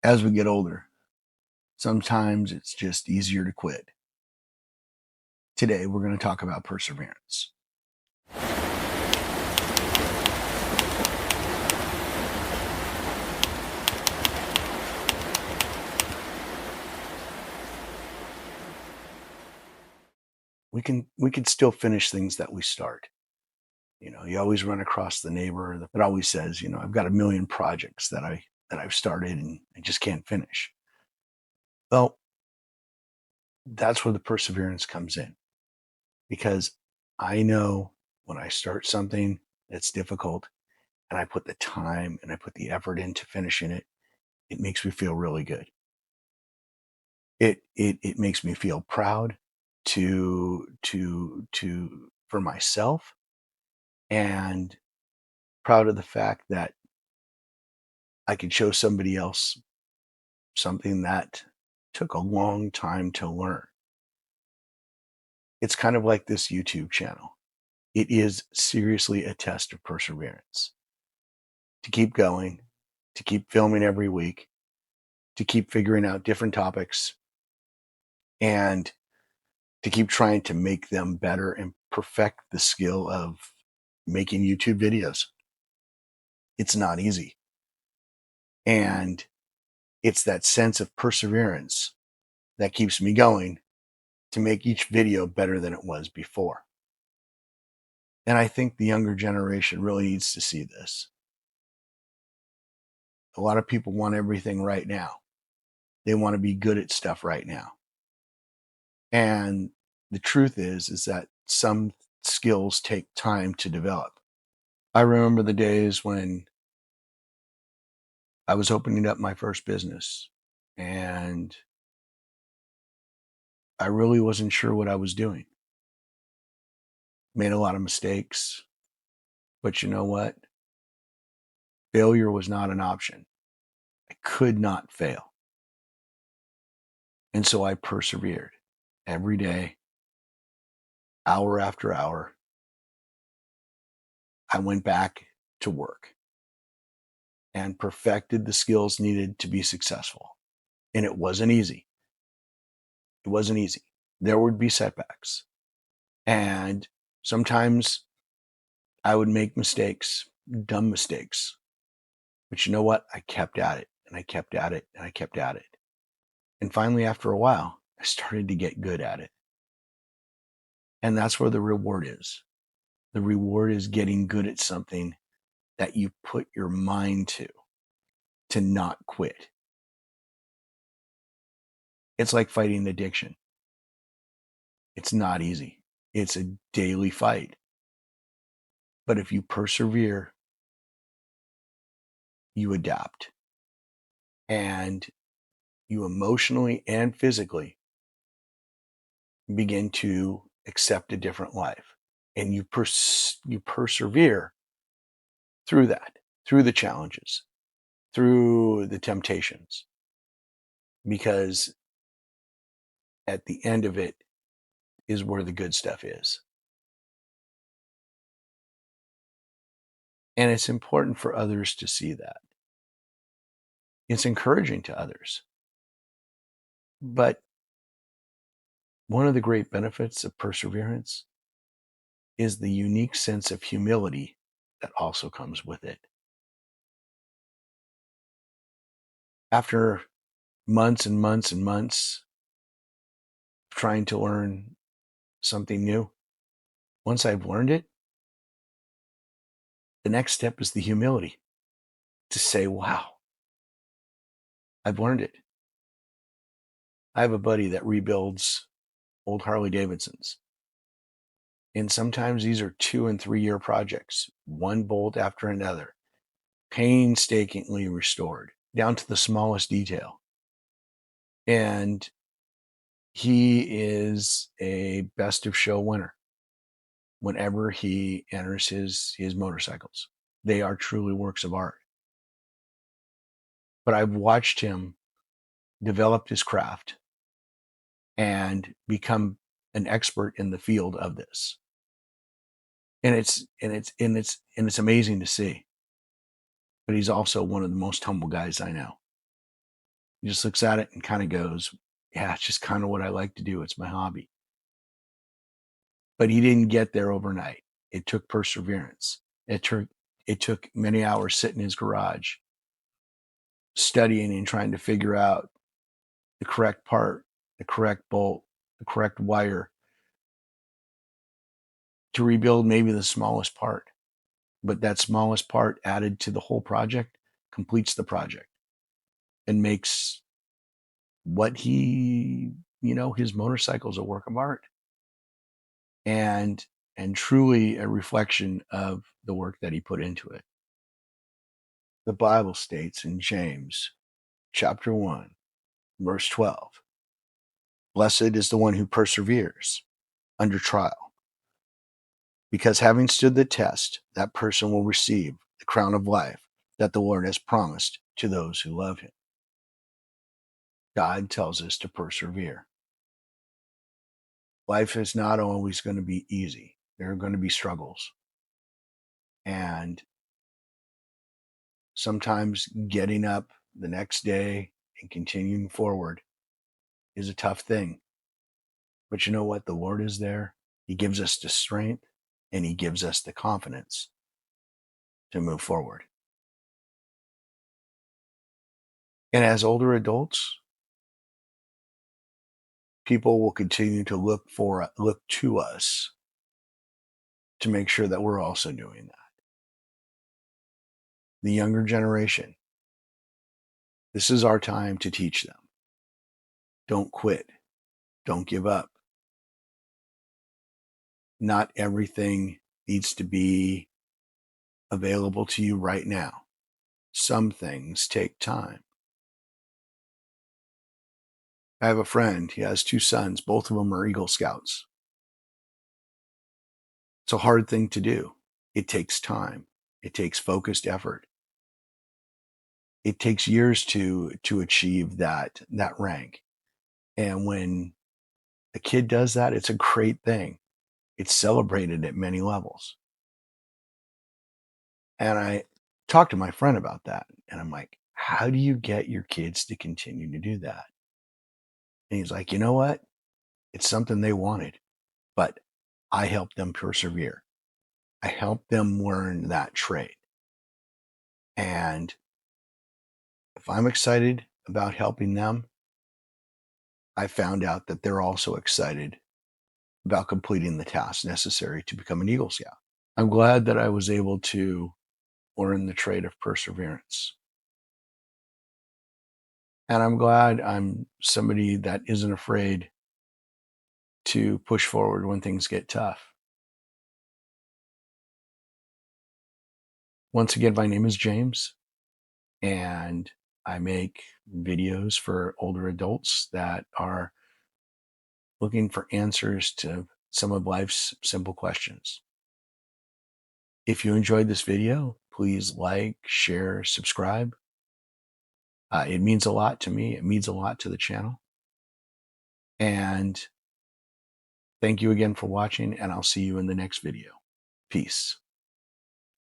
As we get older, sometimes it's just easier to quit. Today, we're going to talk about perseverance. We can still finish things that we start. You always run across the neighbor that always says, I've got a million projects that I've started and I just can't finish. Well, that's where the perseverance comes in, because I know when I start something that's difficult and I put the time and I put the effort into finishing it, it makes me feel really good. It makes me feel proud for myself, and proud of the fact that I could show somebody else something that took a long time to learn. It's kind of like this YouTube channel. It is seriously a test of perseverance. To keep going, to keep filming every week, to keep figuring out different topics, and to keep trying to make them better and perfect the skill of making YouTube videos. It's not easy. And it's that sense of perseverance that keeps me going to make each video better than it was before. And I think the younger generation really needs to see this. A lot of people want everything right now. They want to be good at stuff right now. And the truth is that some skills take time to develop. I remember the days when I was opening up my first business and I really wasn't sure what I was doing. Made a lot of mistakes, but you know what? Failure was not an option. I could not fail. And so I persevered every day, hour after hour. I went back to work and perfected the skills needed to be successful. And it wasn't easy. It wasn't easy. There would be setbacks. And sometimes I would make mistakes, dumb mistakes. But you know what? I kept at it and I kept at it and I kept at it. And finally, after a while, I started to get good at it. And that's where the reward is. The reward is getting good at something that you put your mind to not quit. It's like fighting addiction. It's not easy. It's a daily fight. But if you persevere, you adapt. And you emotionally and physically begin to accept a different life. And you persevere through that, through the challenges, through the temptations. Because at the end of it is where the good stuff is. And it's important for others to see that. It's encouraging to others. But one of the great benefits of perseverance is the unique sense of humility that also comes with it. After months and months and months trying to learn something new, once I've learned it, the next step is the humility to say, wow, I've learned it. I have a buddy that rebuilds old Harley Davidsons. And sometimes these are 2 and 3 year projects, one bolt after another, painstakingly restored down to the smallest detail. And he is a best of show winner whenever he enters his motorcycles. They are truly works of art. But I've watched him develop his craft and become an expert in the field of this. And it's amazing to see. But he's also one of the most humble guys I know. He just looks at it and kind of goes, yeah, it's just kind of what I like to do. It's my hobby. But he didn't get there overnight. It took perseverance. It took many hours sitting in his garage, studying and trying to figure out the correct part, the correct bolt, the correct wire to rebuild maybe the smallest part. But that smallest part added to the whole project completes the project and makes what his motorcycle's a work of art and truly a reflection of the work that he put into it. The Bible states in James chapter 1, verse 12, blessed is the one who perseveres under trial, because having stood the test, that person will receive the crown of life that the Lord has promised to those who love him. God tells us to persevere. Life is not always going to be easy. There are going to be struggles. And sometimes getting up the next day and continuing forward is a tough thing. But you know what? The Lord is there. He gives us the strength and he gives us the confidence to move forward. And as older adults, people will continue to look to us to make sure that we're also doing that. The younger generation, this is our time to teach them. Don't quit. Don't give up. Not everything needs to be available to you right now. Some things take time. I have a friend, he has 2 sons, both of them are Eagle Scouts. It's a hard thing to do. It takes time. It takes focused effort. It takes years to achieve that rank. And when a kid does that, it's a great thing. It's celebrated at many levels. And I talked to my friend about that, and I'm like, how do you get your kids to continue to do that? And he's like, you know what? It's something they wanted, but I helped them persevere. I helped them learn that trade. And if I'm excited about helping them, I found out that they're also excited about completing the tasks necessary to become an Eagle Scout. I'm glad that I was able to learn the trade of perseverance. And I'm glad I'm somebody that isn't afraid to push forward when things get tough. Once again, my name is James, and I make videos for older adults that are looking for answers to some of life's simple questions. If you enjoyed this video, please like, share, subscribe. It means a lot to me. It means a lot to the channel. And thank you again for watching, and I'll see you in the next video. Peace.